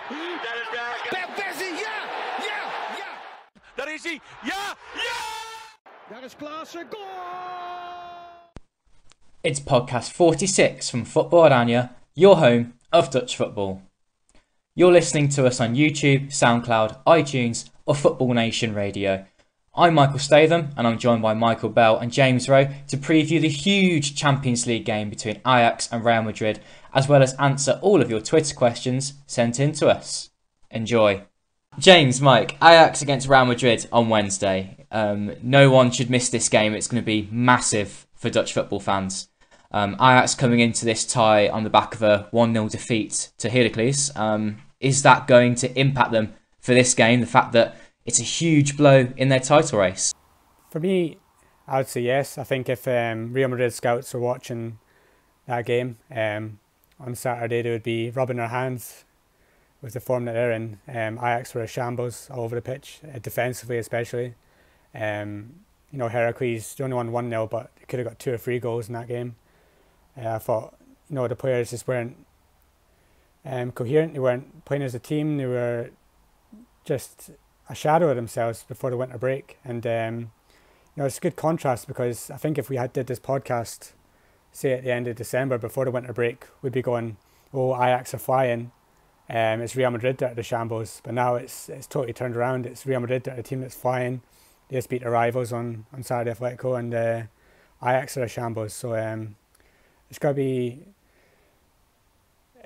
Daar is Bergen. Persie, ja! Daar is hij. Ja! Daar is Klaassen, goal! It's podcast 46 from Football-Oranje, your home of Dutch football. You're listening to us on YouTube, SoundCloud, iTunes or Football Nation Radio. I'm Michael Statham and I'm joined by Michael Bell and James Rowe to preview the huge Champions League game between Ajax and Real Madrid, as well as answer all of your Twitter questions sent in to us. Enjoy. James, Mike, Ajax against Real Madrid on Wednesday. No one should miss this game. It's going to be massive for Dutch football fans. Ajax coming into this tie on the back of a 1-0 defeat to Heracles. Is that going to impact them for this game? The fact that it's a huge blow in their title race? For me, I would say yes. I think if Real Madrid scouts were watching that game on Saturday, they would be rubbing their hands with the form that they're in. Ajax were a shambles all over the pitch, defensively especially. Heracles, they only won 1-0, but they could have got 2 or 3 goals in that game. I thought, the players just weren't coherent. They weren't playing as a team. They were just a shadow of themselves before the winter break. And, it's a good contrast because I think if we did this podcast, say at the end of December before the winter break, we'd be going, oh, Ajax are flying. It's Real Madrid that are the shambles. But now it's totally turned around. It's Real Madrid that are the team that's flying. They just beat their rivals on Saturday, Atletico, and Ajax are a shambles. So it's going to be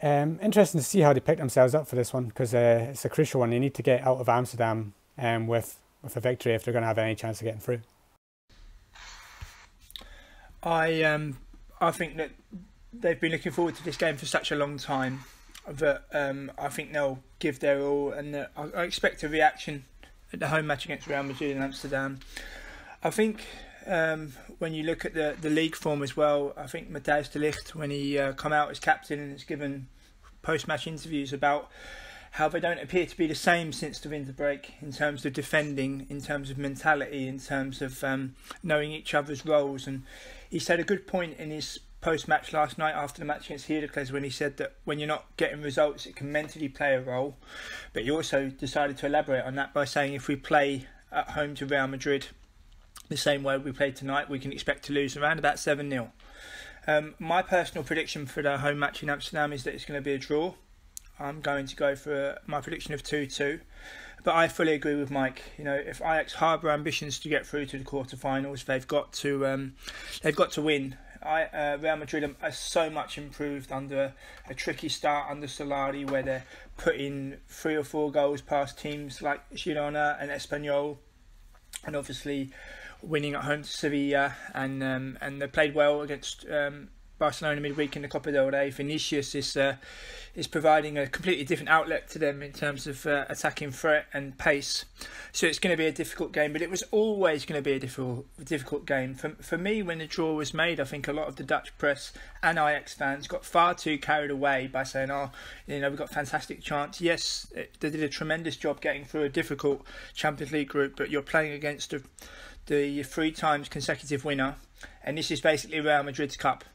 interesting to see how they pick themselves up for this one, because it's a crucial one. They need to get out of Amsterdam with a victory if they're going to have any chance of getting through. I think that they've been looking forward to this game for such a long time that I think they'll give their all, and I expect a reaction at the home match against Real Madrid in Amsterdam. I think when you look at the league form as well, I think Matthijs de Ligt, when he come out as captain and has given post-match interviews about how they don't appear to be the same since the winter break in terms of defending, in terms of mentality, in terms of knowing each other's roles. And he said a good point in his post-match last night after the match against Heracles when he said that when you're not getting results, it can mentally play a role. But he also decided to elaborate on that by saying if we play at home to Real Madrid the same way we played tonight, we can expect to lose around about 7-0. My personal prediction for the home match in Amsterdam is that it's going to be a draw. I'm going to go for my prediction of 2-2. But I fully agree with Mike. If Ajax harbour ambitions to get through to the quarterfinals, they've got to win. Real Madrid are so much improved under a tricky start under Solari, where they're putting 3 or 4 goals past teams like Girona and Espanyol, and obviously winning at home to Sevilla, and they played well against Barcelona midweek in the Copa del Rey. Vinicius is providing a completely different outlet to them in terms of attacking threat and pace. So it's going to be a difficult game, but it was always going to be a difficult game. For me, when the draw was made, I think a lot of the Dutch press and Ajax fans got far too carried away by saying, we've got a fantastic chance. Yes, they did a tremendous job getting through a difficult Champions League group, but you're playing against the 3 times consecutive winner, and this is basically Real Madrid's cup.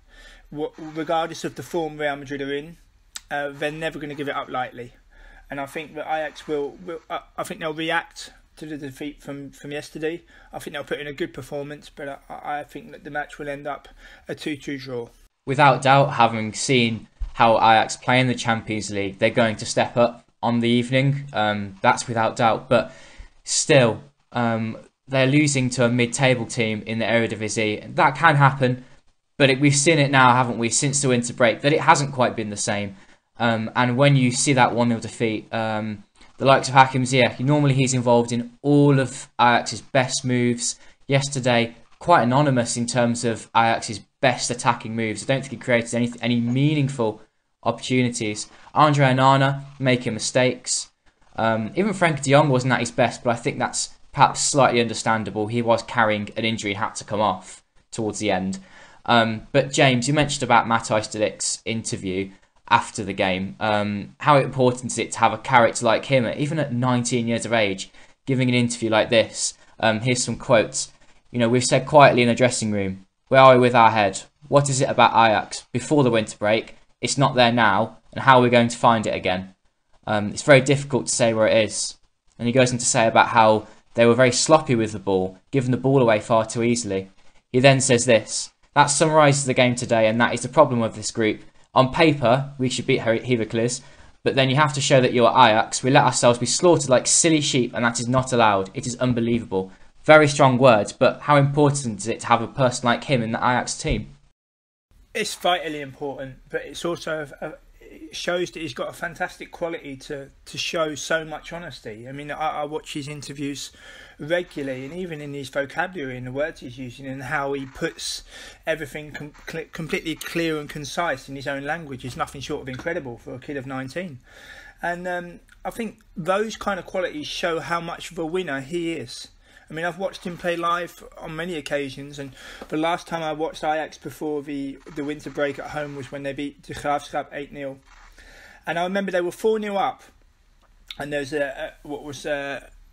Regardless of the form Real Madrid are in, they're never going to give it up lightly. And I think that Ajax I think they'll react to the defeat from yesterday. I think they'll put in a good performance, but I think that the match will end up a 2-2 draw. Without doubt, having seen how Ajax play in the Champions League, they're going to step up on the evening. That's without doubt. But still, they're losing to a mid-table team in the Eredivisie. That can happen. But we've seen it now, haven't we, since the winter break, that it hasn't quite been the same. And when you see that 1-0 defeat, the likes of Hakim Ziyech, normally he's involved in all of Ajax's best moves. Yesterday, quite anonymous in terms of Ajax's best attacking moves. I don't think he created any meaningful opportunities. Andre Onana making mistakes. Even Frenkie de Jong wasn't at his best, but I think that's perhaps slightly understandable. He was carrying an injury and had to come off towards the end. But James, you mentioned about Matthijs de Ligt's interview after the game. How important is it to have a character like him, even at 19 years of age, giving an interview like this? Here's some quotes. We've said quietly in the dressing room, where are we with our head? What is it about Ajax before the winter break? It's not there now, and how are we going to find it again? It's very difficult to say where it is. And he goes on to say about how they were very sloppy with the ball, giving the ball away far too easily. He then says this: that summarises the game today, and that is the problem with this group. On paper, we should beat Heracles, but then you have to show that you're Ajax. We let ourselves be slaughtered like silly sheep, and that is not allowed. It is unbelievable. Very strong words, but how important is it to have a person like him in the Ajax team? It's vitally important, but it's also it shows that he's got a fantastic quality to show so much honesty. I mean, I watch his interviews regularly, and even in his vocabulary and the words he's using and how he puts everything completely clear and concise in his own language is nothing short of incredible for a kid of 19. And I think those kind of qualities show how much of a winner he is. I mean, I've watched him play live on many occasions, and the last time I watched Ajax before the winter break at home was when they beat De Graafschap 8-0. And I remember they were 4-0 up, and there was what was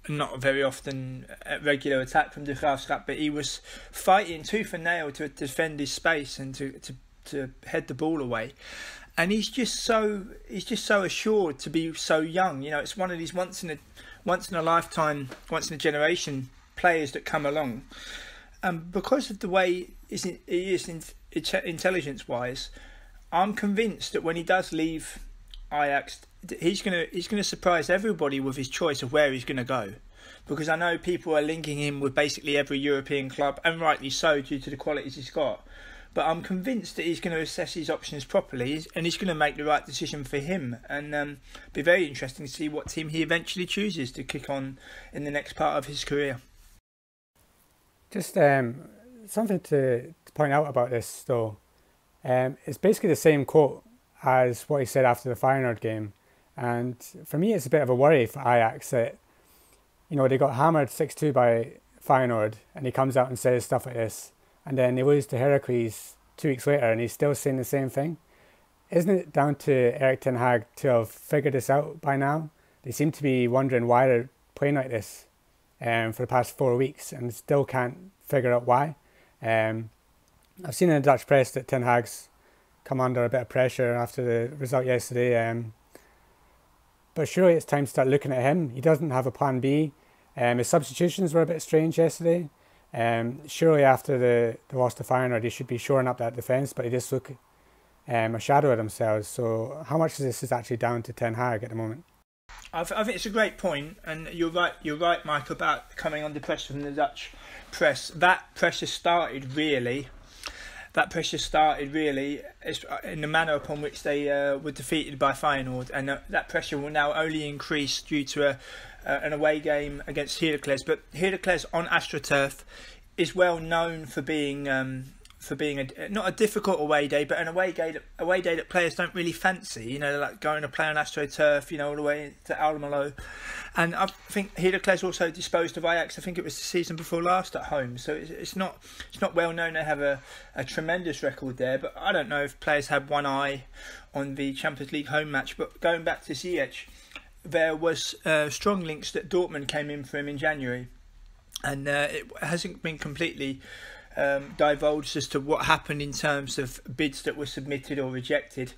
not very often a regular attack from De Graafschap, but he was fighting tooth and nail to defend his space and to head the ball away. And he's just so assured to be so young. You know, it's one of these once in a lifetime, once in a generation players that come along, and because of the way he is intelligence wise, I'm convinced that when he does leave Ajax, he's gonna surprise everybody with his choice of where he's gonna go, because I know people are linking him with basically every European club, and rightly so due to the qualities he's got. But I'm convinced that he's going to assess his options properly, and he's going to make the right decision for him. And be very interesting to see what team he eventually chooses to kick on in the next part of his career. Just something to point out about this, though. It's basically the same quote as what he said after the Feyenoord game. And for me, it's a bit of a worry for Ajax that, you know, they got hammered 6-2 by Feyenoord, and he comes out and says stuff like this. And then they lose to Heracles 2 weeks later, and he's still saying the same thing. Isn't it down to Erik ten Hag to have figured this out by now? They seem to be wondering why they're playing like this for the past 4 weeks, and still can't figure out why. I've seen in the Dutch press that ten Hag's come under a bit of pressure after the result yesterday. But surely it's time to start looking at him. He doesn't have a plan B. His substitutions were a bit strange yesterday. Surely after the loss to Feyenoord, he should be shoring up that defence, but he just look a shadow of themselves. So how much of this is actually down to Ten Hag at the moment? I think it's a great point, and you're right, Mike, about coming under pressure from the Dutch press. That pressure started really in the manner upon which they were defeated by Feyenoord, and that pressure will now only increase due to an away game against Heracles. But Heracles on AstroTurf is well known for being not a difficult away day, but an away day that players don't really fancy. You know, like going to play on AstroTurf, you know, all the way to Almelo. And I think Heracles also disposed of Ajax. I think it was the season before last at home. So it's not well known they have a tremendous record there. But I don't know if players had one eye on the Champions League home match. But going back to Ziyech, there was strong links that Dortmund came in for him in January, and it hasn't been completely divulged as to what happened in terms of bids that were submitted or rejected.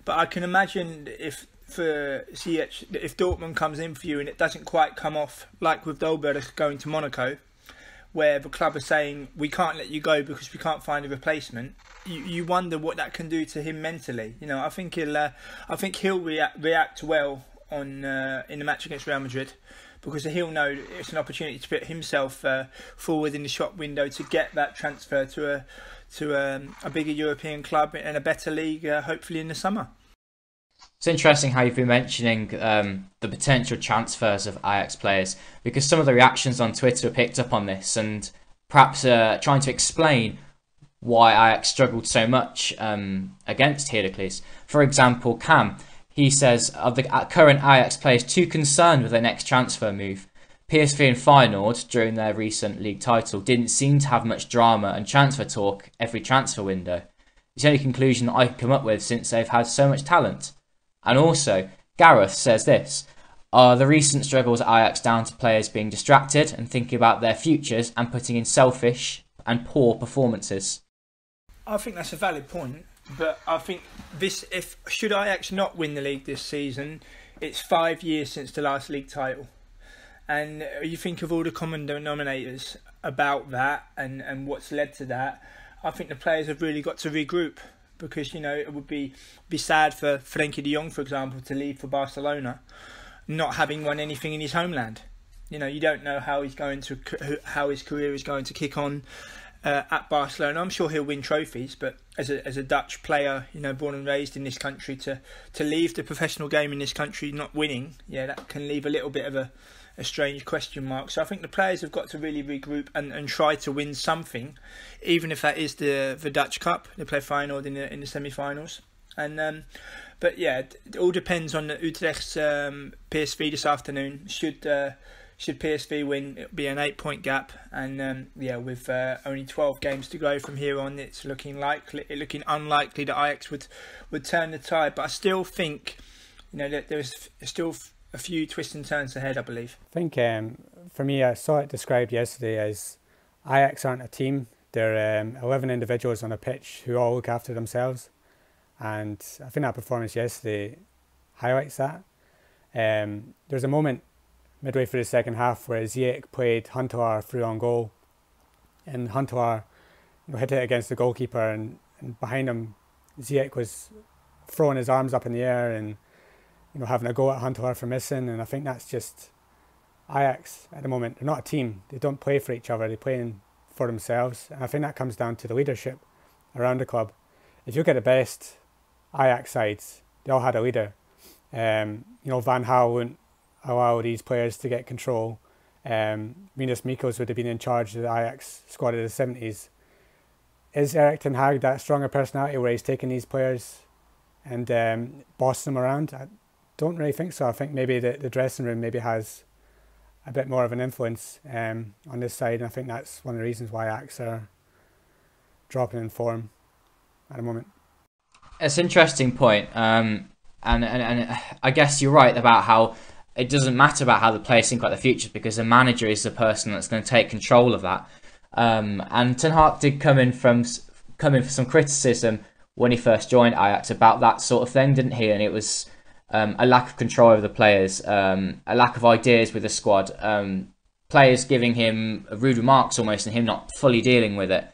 But I can imagine if Dortmund comes in for you and it doesn't quite come off, like with Dolberg going to Monaco, where the club are saying we can't let you go because we can't find a replacement. You wonder what that can do to him mentally. You know, I think he'll react well on in the match against Real Madrid, because he'll know it's an opportunity to put himself forward in the shop window to get that transfer to a bigger European club and a better league, hopefully in the summer. It's interesting how you've been mentioning the potential transfers of Ajax players, because some of the reactions on Twitter picked up on this and perhaps trying to explain why Ajax struggled so much against Heracles. For example, Cam, he says, are the current Ajax players too concerned with their next transfer move? PSV and Feyenoord, during their recent league title, didn't seem to have much drama and transfer talk every transfer window. It's the only conclusion that I can come up with since they've had so much talent. And also, Gareth says this: are the recent struggles at Ajax down to players being distracted and thinking about their futures and putting in selfish and poor performances? I think that's a valid point, but I think should Ajax not win the league this season, it's 5 years since the last league title. And you think of all the common denominators about that and what's led to that. I think the players have really got to regroup, because, you know, it would be sad for Frenkie de Jong, for example, to leave for Barcelona, not having won anything in his homeland. You know, you don't know how his career is going to kick on at Barcelona. I'm sure he'll win trophies, but as a Dutch player, you know, born and raised in this country, to leave the professional game in this country not winning, yeah, that can leave a little bit of a strange question mark. So I think the players have got to really regroup and try to win something, even if that is the Dutch Cup. They play Feyenoord in the semi-finals. And but yeah, it all depends on the Utrecht's PSV this afternoon. Should PSV win, it'll be an 8-point gap, and with only 12 games to go from here on, it's looking unlikely that Ajax would turn the tide. But I still think, you know, that there's still a few twists and turns ahead, I believe. I think for me, I saw it described yesterday as Ajax aren't a team. They're 11 individuals on a pitch who all look after themselves. And I think that performance yesterday highlights that. There's a moment midway through the second half where Ziyech played Huntelaar through on goal. And Huntelaar, you know, hit it against the goalkeeper, and behind him, Ziyech was throwing his arms up in the air and, you know, having a go at Huntelaar for missing. And I think that's just Ajax at the moment. They're not a team. They don't play for each other. They're playing for themselves. And I think that comes down to the leadership around the club. If you look at the best Ajax sides, they all had a leader. You know, Van Gaal wouldn't allow these players to get control. Rinus Michels would have been in charge of the Ajax squad of the 70s. Is Erik ten Hag that strong a personality where he's taking these players and bossing them around? I don't really think so. I think maybe the dressing room maybe has a bit more of an influence on this side, and I think that's one of the reasons why Ajax are dropping in form at the moment. It's an interesting point, and I guess you're right about how it doesn't matter about how the players think about the future, because the manager is the person that's going to take control of that. And Ten Hag did come in for some criticism when he first joined Ajax about that sort of thing, didn't he? And it was a lack of control over the players, a lack of ideas with the squad, players giving him rude remarks almost, and him not fully dealing with it.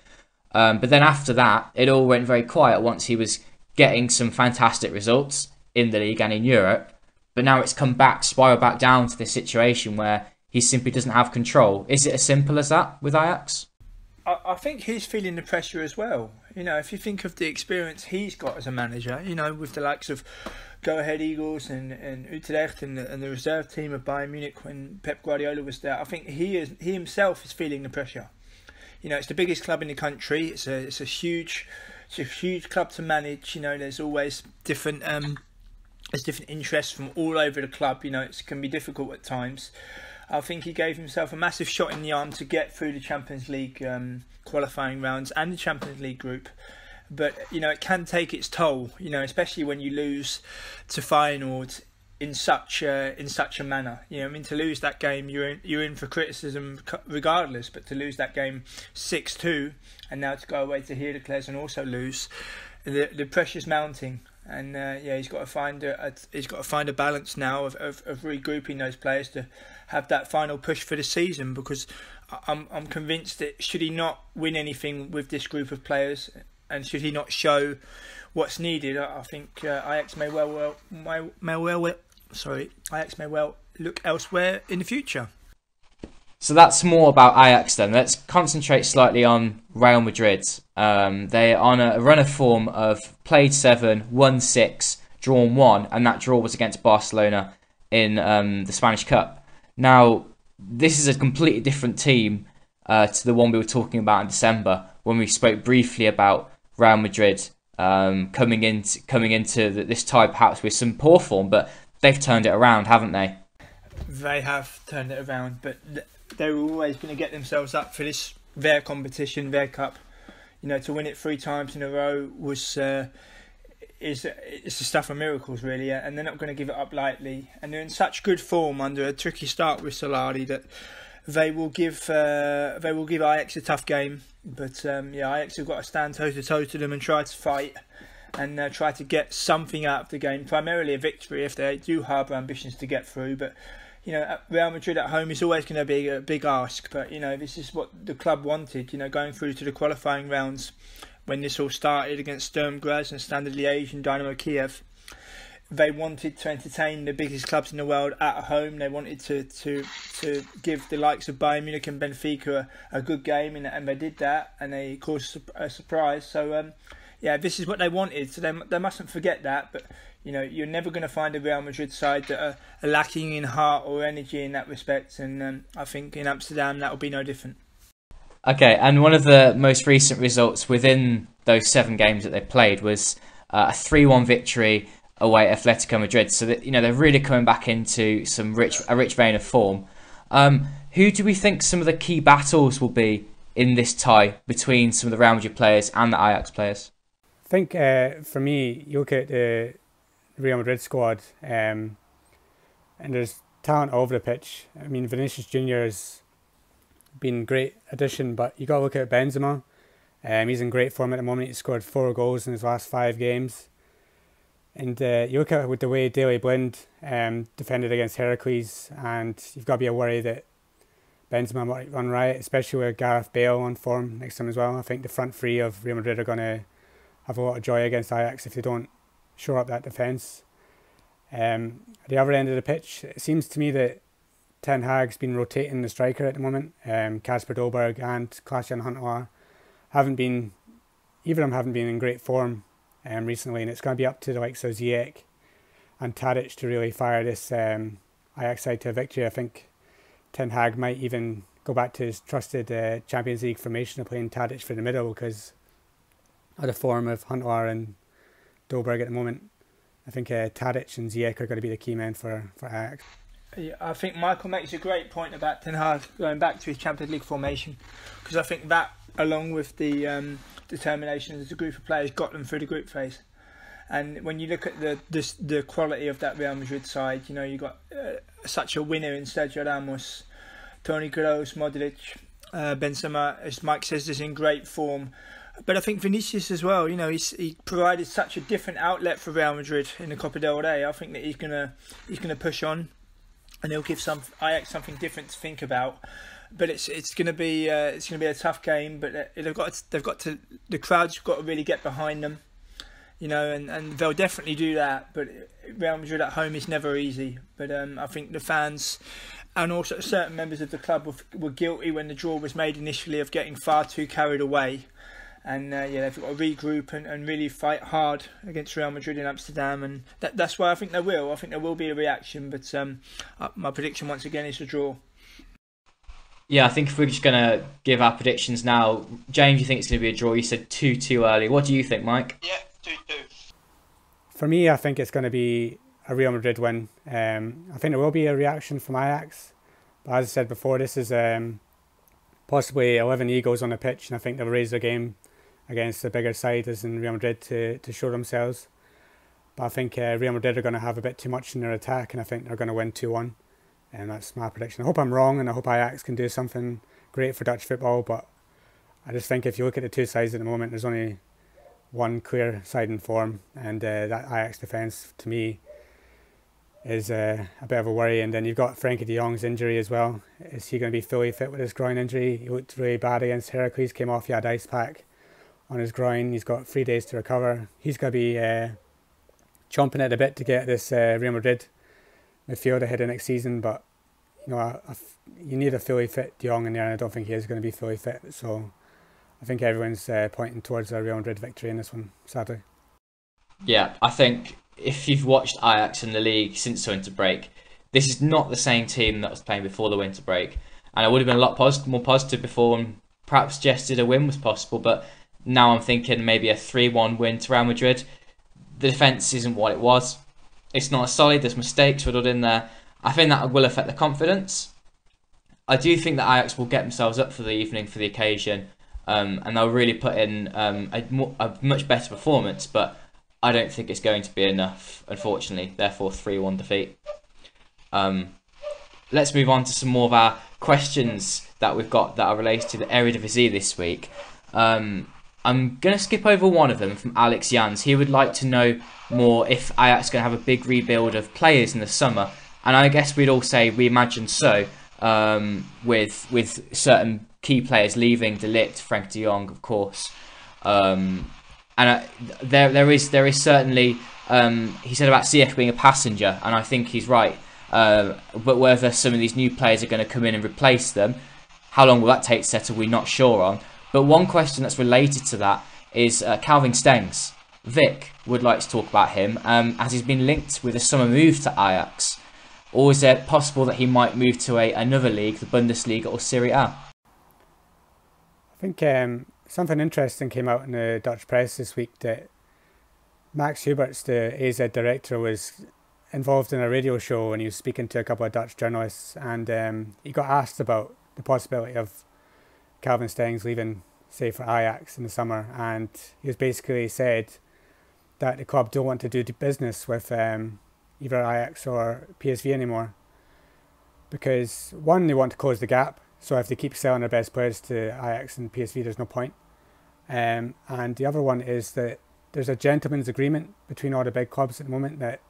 But then after that, it all went very quiet once he was getting some fantastic results in the league and in Europe. But now it's spiraled back down to this situation where he simply doesn't have control. Is it as simple as that with Ajax? I think he's feeling the pressure as well. You know, if you think of the experience he's got as a manager, you know, with the likes of Go Ahead Eagles and Utrecht and the reserve team of Bayern Munich when Pep Guardiola was there, I think he himself is feeling the pressure. You know, it's the biggest club in the country. It's a huge club to manage. You know, there's always different interests from all over the club. You know, it can be difficult at times. I think he gave himself a massive shot in the arm to get through the Champions League qualifying rounds and the Champions League group. But, you know, it can take its toll, you know, especially when you lose to Feyenoord in such a manner. You know, I mean, to lose that game, you're in for criticism regardless. But to lose that game 6-2, and now to go away to Heracles and also lose, the pressure's mounting. And he's got to find a balance now of regrouping those players to have that final push for the season. Because I'm convinced that should he not win anything with this group of players, and should he not show what's needed, I think Ajax may well look elsewhere in the future. So that's more about Ajax then. Let's concentrate slightly on Real Madrid. They're on a run of form of played 7, won 6, drawn 1, and that draw was against Barcelona in the Spanish Cup. Now, this is a completely different team to the one we were talking about in December when we spoke briefly about Real Madrid coming into this tie perhaps with some poor form, but they've turned it around, haven't they? They have turned it around, but they were always going to get themselves up for their competition, their cup. You know, to win it 3 times in a row it's the stuff of miracles, really, and they're not going to give it up lightly. And they're in such good form under a tricky start with Solari that they will give Ajax a tough game. But Ajax have got to stand toe to toe to them and try to fight. and try to get something out of the game, primarily a victory if they do harbour ambitions to get through. But Real Madrid at home is always going to be a big ask. But this is what the club wanted. Going through to the qualifying rounds when this all started against Sturm Graz and Standard Liège and Dynamo Kiev. They wanted to entertain the biggest clubs in the world at home. They wanted to give the likes of Bayern Munich and Benfica a good game, and they did that, and they caused a surprise. So, this is what they wanted. So they mustn't forget that. But you're never going to find a Real Madrid side that are lacking in heart or energy in that respect. And I think in Amsterdam that will be no different. Okay, and one of the most recent results within those 7 games that they played was a 3-1 victory away at Atletico Madrid. So that, they're really coming back into a rich vein of form. Who do we think some of the key battles will be in this tie between some of the Real Madrid players and the Ajax players? I think for me, you look at the Real Madrid squad, and there's talent all over the pitch. I mean, Vinicius Junior has been a great addition, but you got to look at Benzema. He's in great form at the moment. He scored 4 goals in his last 5 games. And you look at with the way Daley Blind defended against Heracles, and you've got to be worried that Benzema might run riot, especially with Gareth Bale on form next to him as well. I think the front three of Real Madrid are going to have a lot of joy against Ajax if they don't shore up that defence. At the other end of the pitch, it seems to me that Ten Hag's been rotating the striker at the moment. Kasper Dolberg and Klaas-Jan Huntelaar either of them haven't been in great form recently, and it's going to be up to the likes of Ziyech and Tadic to really fire this Ajax side to a victory. I think Ten Hag might even go back to his trusted Champions League formation of playing Tadic for the middle because of the form of Huntelaar and Dolberg at the moment. I think Tadic and Ziyech are going to be the key men for Ajax. Yeah, I think Michael makes a great point about Ten Hag going back to his Champions League formation, because I think that, along with the determination of the group of players, got them through the group phase. And when you look at the quality of that Real Madrid side, you got such a winner in Sergio Ramos, Toni Kroos, Modric, Benzema, as Mike says, is in great form. But I think Vinicius as well, he provided such a different outlet for Real Madrid in the Copa del Rey. I think that he's gonna push on, and he'll give Ajax something different to think about. But it's going to be a tough game. But the crowd's got to really get behind them, and they'll definitely do that. But Real Madrid at home is never easy. But I think the fans and also certain members of the club were guilty when the draw was made initially of getting far too carried away. And they've got to regroup and really fight hard against Real Madrid in Amsterdam, and that's why I think there will. I think there will be a reaction, but my prediction once again is a draw. Yeah, I think if we're just going to give our predictions now, James, you think it's going to be a draw? You said 2-2 early. What do you think, Mike? Yeah, 2-2. For me, I think it's going to be a Real Madrid win. I think there will be a reaction from Ajax, but as I said before, this is possibly 11 egos on the pitch, and I think they'll raise their game against the bigger side as in Real Madrid to show themselves. But I think Real Madrid are going to have a bit too much in their attack, and I think they're going to win 2-1. And that's my prediction. I hope I'm wrong, and I hope Ajax can do something great for Dutch football, but I just think if you look at the two sides at the moment, there's only one clear side in form, and that Ajax defence, to me, is a bit of a worry. And then you've got Frenkie de Jong's injury as well. Is he going to be fully fit with his groin injury? He looked really bad against Heracles, came off, he had ice pack on his groin. He's got 3 days to recover. He's going to be chomping at the bit to get this Real Madrid midfield ahead of next season, but you need a fully fit De Jong in there, and I don't think he is going to be fully fit. So I think everyone's pointing towards a Real Madrid victory in this one, sadly. Yeah, I think if you've watched Ajax in the league since the winter break, this is not the same team that was playing before the winter break, and I would have been a lot more positive before and perhaps suggested a win was possible, but now I'm thinking maybe a 3-1 win to Real Madrid. The defence isn't what it was. It's not as solid. There's mistakes riddled in there. I think that will affect the confidence. I do think that Ajax will get themselves up for the evening for the occasion, and they'll really put in a much better performance, but I don't think it's going to be enough, unfortunately. Therefore, 3-1 defeat. Let's move on to some more of our questions that we've got that are related to the Eredivisie this week. I'm going to skip over one of them from Alex Jans. He would like to know more if Ajax going to have a big rebuild of players in the summer. And I guess we'd all say we imagine so, with certain key players leaving, De Ligt, Frank de Jong, of course. And there is certainly, he said about CF being a passenger, and I think he's right. But whether some of these new players are going to come in and replace them, how long will that take to settle, we're not sure on. But one question that's related to that is Calvin Stengs. Vic would like to talk about him, as he's been linked with a summer move to Ajax. Or is it possible that he might move to another league, the Bundesliga or Serie A? I think something interesting came out in the Dutch press this week that Max Huberts, the AZ director, was involved in a radio show and he was speaking to a couple of Dutch journalists, and he got asked about the possibility of Calvin Stengs leaving, say, for Ajax in the summer, and he was basically said that the club don't want to do business with either Ajax or PSV anymore because, one, they want to close the gap, so if they keep selling their best players to Ajax and PSV, there's no point. And the other one is that there's a gentleman's agreement between all the big clubs at the moment that,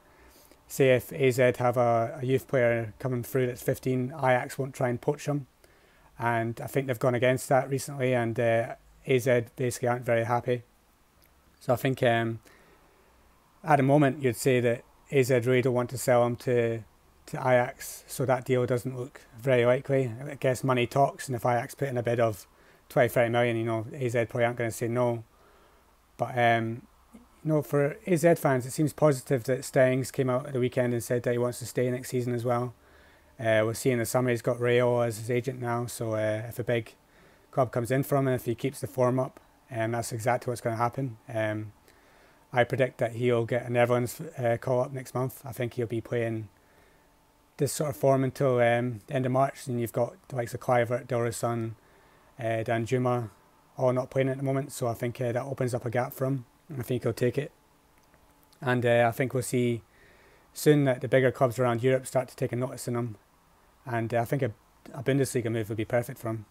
say, if AZ have a youth player coming through that's 15, Ajax won't try and poach them. And I think they've gone against that recently, and AZ basically aren't very happy. So I think at the moment you'd say that AZ really don't want to sell him to Ajax, so that deal doesn't look very likely. I guess money talks, and if Ajax put in a bid of 20-30 million, AZ probably aren't going to say no. But for AZ fans, it seems positive that Stengs came out at the weekend and said that he wants to stay next season as well. We'll see in the summer he's got Rowe as his agent now, so if a big club comes in for him and if he keeps the form up, that's exactly what's going to happen. I predict that he'll get a Netherlands call up next month. I think he'll be playing this sort of form until end of March, and you've got the likes of Kluivert, Dilrosun, Dan Juma all not playing at the moment, so I think that opens up a gap for him. I think he'll take it, and I think we'll see soon that the bigger clubs around Europe start to take a notice in him, and I think a Bundesliga move would be perfect for him.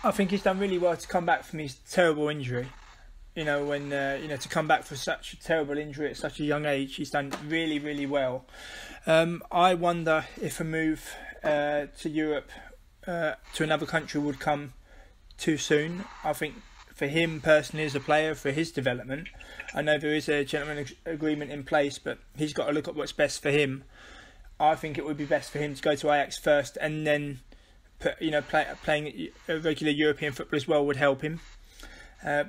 I think he's done really well to come back from his terrible injury. To come back from such a terrible injury at such a young age, he's done really, really well. I wonder if a move to Europe, to another country, would come too soon. I think for him personally as a player, for his development, I know there is a gentleman's agreement in place, but he's got to look at what's best for him. I think it would be best for him to go to Ajax first, and then playing regular European football as well would help him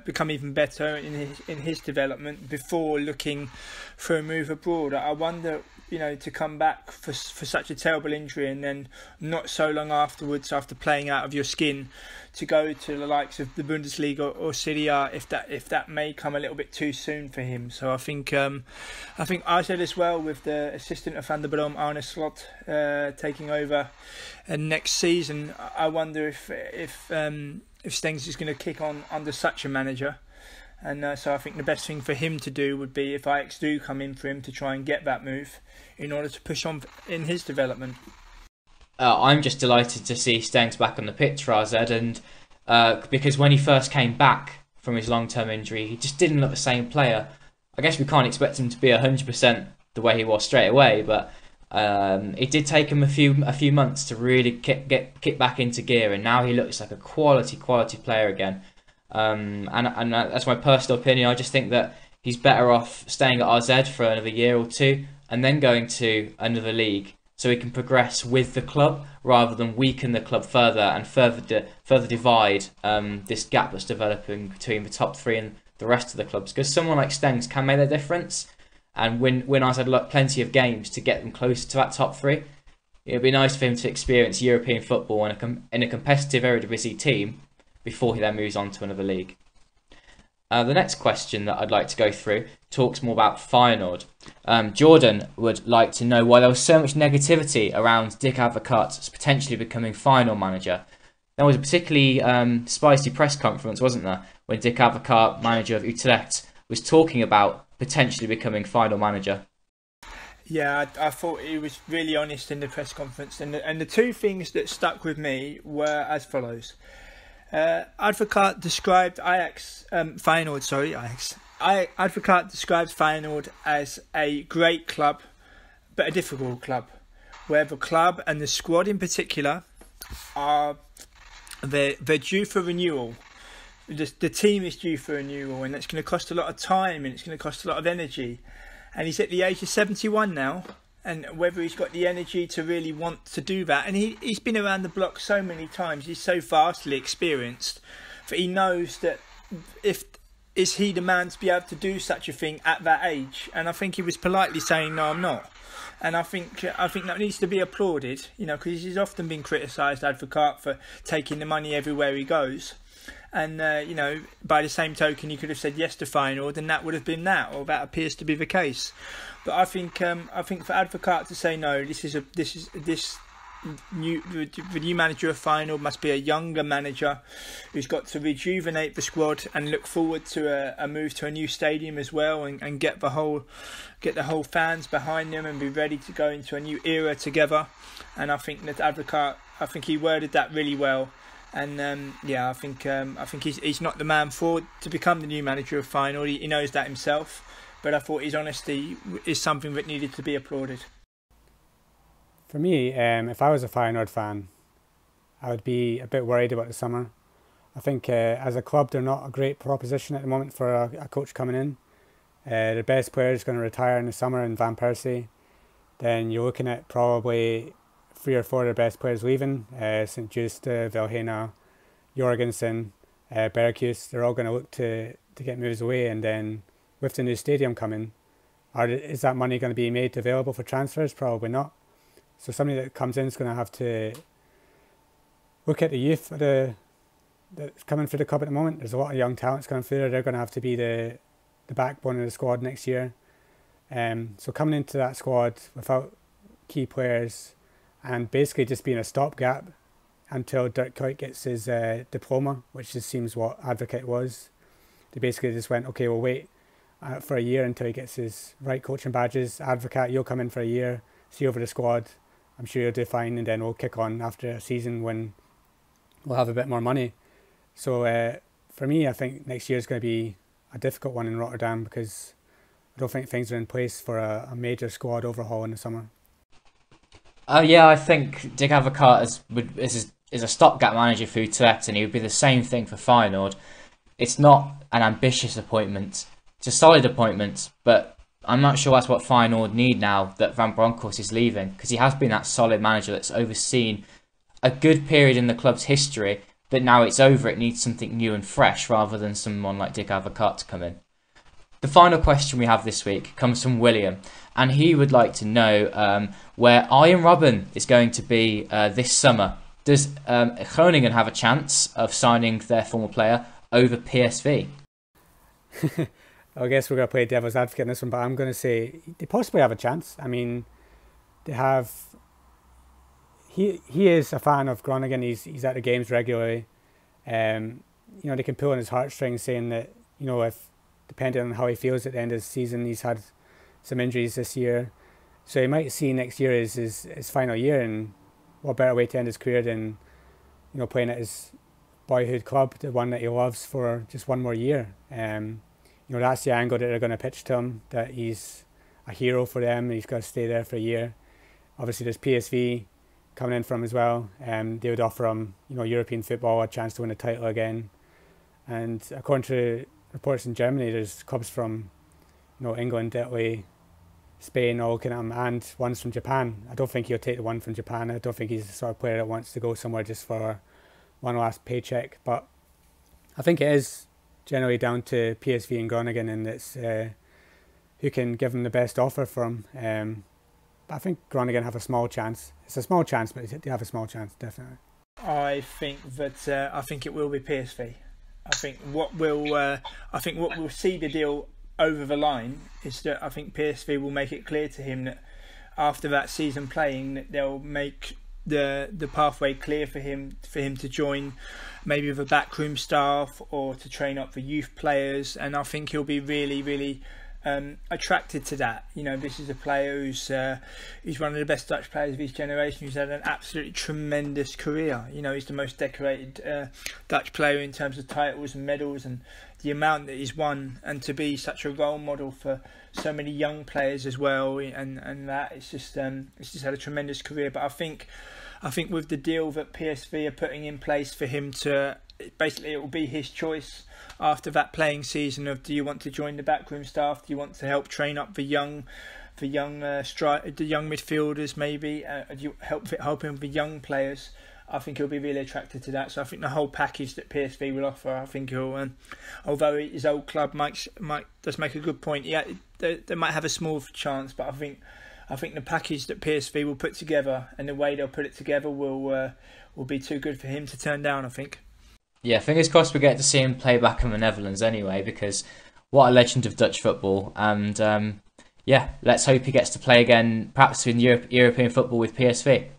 become even better in his development before looking for a move abroad. I wonder, to come back for such a terrible injury and then not so long afterwards, after playing out of your skin, to go to the likes of the Bundesliga or Serie A, if that may come a little bit too soon for him. So I think I said as well, with the assistant of Van der Brom, Arne Slot, taking over next season, I wonder if Stengs is going to kick on under such a manager. And so I think the best thing for him to do would be, if Ajax do come in for him, to try and get that move in order to push on in his development. I'm just delighted to see Stengs back on the pitch, Razed, and because when he first came back from his long-term injury, he just didn't look the same player. I guess we can't expect him to be 100% the way he was straight away, but it did take him a few months to really kick back into gear, and now he looks like a quality player again. And that's my personal opinion. I just think that he's better off staying at RZ for another year or two and then going to another league, so he can progress with the club rather than weaken the club further and further divide this gap that's developing between the top three and the rest of the clubs. Because someone like Stengs can make that difference, and win RZ plenty of games to get them closer to that top three. It would be nice for him to experience European football in a competitive Eredivisie team before he then moves on to another league. The next question that I'd like to go through talks more about Feyenoord. Jordan would like to know why there was so much negativity around Dick Advocaat potentially becoming Feyenoord manager. There was a particularly spicy press conference, wasn't there, when Dick Advocaat, manager of Utrecht, was talking about potentially becoming Feyenoord manager. Yeah, I thought he was really honest in the press conference, and the two things that stuck with me were as follows. Advocaat described Advocaat describes Feyenoord as a great club, but a difficult club, where the club and the squad in particular are they're due for renewal. The team is due for renewal, and it's going to cost a lot of time and it's going to cost a lot of energy. And he's at the age of 71 now, and whether he's got the energy to really want to do that. And he's been around the block so many times. He's so vastly experienced that he knows that is he the man to be able to do such a thing at that age. And I think he was politely saying, no, I'm not. And I think that needs to be applauded, because he's often been criticised, Advocaat, for taking the money everywhere he goes. And, by the same token, he could have said yes to Feyenoord, and that would have been that, or that appears to be the case. But I think for Advocaat to say no, the new manager of Feyenoord must be a younger manager who's got to rejuvenate the squad and look forward to a move to a new stadium as well, and get the whole fans behind them and be ready to go into a new era together. And I think that Advocaat, he worded that really well. And I think he's not the man to become the new manager of Feyenoord. He knows that himself. But I thought his honesty is something that needed to be applauded. For me, if I was a Feyenoord fan, I would be a bit worried about the summer. I think as a club, they're not a great proposition at the moment for a coach coming in. The best player is going to retire in the summer in Van Persie. Then you're looking at probably 3 or 4 of the best players leaving. St. Just, Vilhena, Jorgensen, Berghuis. They're all going to look to get moves away. And then with the new stadium coming, is that money going to be made available for transfers? Probably not. So somebody that comes in is going to have to look at the youth that's coming through the club at the moment. There's a lot of young talents coming through there. They're going to have to be the backbone of the squad next year. So coming into that squad without key players and basically just being a stopgap until Dirk Kuyt gets his diploma, which just seems what Advocaat was. They basically just went, okay, we'll wait for a year until he gets his right coaching badges. Advocaat, you'll come in for a year, see over the squad. I'm sure you'll do fine, and then we'll kick on after a season when we'll have a bit more money. So for me, I think next year is going to be a difficult one in Rotterdam because I don't think things are in place for a major squad overhaul in the summer. I think Dick Advocaat is a stopgap manager for Utrecht, and he would be the same thing for Feyenoord. It's not an ambitious appointment. It's a solid appointment, but I'm not sure that's what Feyenoord need now that Van Bronckhorst is leaving, because he has been that solid manager that's overseen a good period in the club's history, but now it's over. It needs something new and fresh rather than someone like Dick Advocaat to come in. The final question we have this week comes from William, and he would like to know where Arjen Robben is going to be this summer. Does Groningen have a chance of signing their former player over PSV? I guess we're going to play devil's advocate in this one, but I'm going to say they possibly have a chance. I mean, they have. He is a fan of Groningen. He's at the games regularly. They can pull on his heartstrings, saying that if depending on how he feels at the end of the season, he's had some injuries this year, so he might see next year as his final year. And what better way to end his career than playing at his boyhood club, the one that he loves, for just one more year. That's the angle that they're going to pitch to him, that he's a hero for them and he's got to stay there for a year. Obviously there's PSV coming in from as well. They would offer him European football, a chance to win a title again. And according to reports in Germany, there's clubs from England, Italy, Spain all looking at him, and ones from Japan. I don't think he'll take the one from Japan. I don't think he's the sort of player that wants to go somewhere just for one last paycheck. But I think it is generally down to PSV and Groningen, and it's who can give him the best offer for him. But I think Groningen have a small chance. It's a small chance, but they have a small chance, definitely. I think it will be PSV. I think what will see the deal over the line is that I think PSV will make it clear to him that after that season playing, that they'll make the pathway clear for him to join, maybe with a backroom staff or to train up the youth players. And I think he'll be really, really attracted to that. You know, this is a player who's one of the best Dutch players of his generation, who's had an absolutely tremendous career. You know, he's the most decorated Dutch player in terms of titles and medals and the amount that he's won, and to be such a role model for so many young players as well, and that it's just had a tremendous career. But I think with the deal that PSV are putting in place for him to, basically it will be his choice after that playing season of, do you want to join the backroom staff? Do you want to help train up the young midfielders maybe? Do you help him with the young players? I think he'll be really attracted to that. So I think the whole package that PSV will offer, I think he'll, although his old club does make a good point. Yeah, they might have a small chance, but I think the package that PSV will put together and the way they'll put it together will be too good for him to turn down, I think. Yeah, fingers crossed we get to see him play back in the Netherlands anyway, because what a legend of Dutch football. And yeah, let's hope he gets to play again, perhaps in European football with PSV.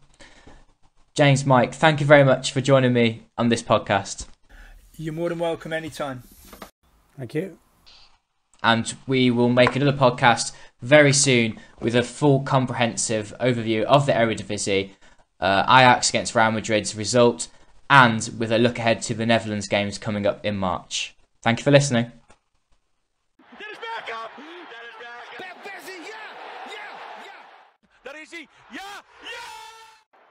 James, Mike, thank you very much for joining me on this podcast. You're more than welcome anytime. Thank you. And we will make another podcast very soon with a full comprehensive overview of the Eredivisie, Ajax against Real Madrid's result, and with a look ahead to the Netherlands games coming up in March. Thank you for listening. That is back up. That is back up. Daar is hij. Ja, ja.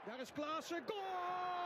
Daar is Klaassen. Goal!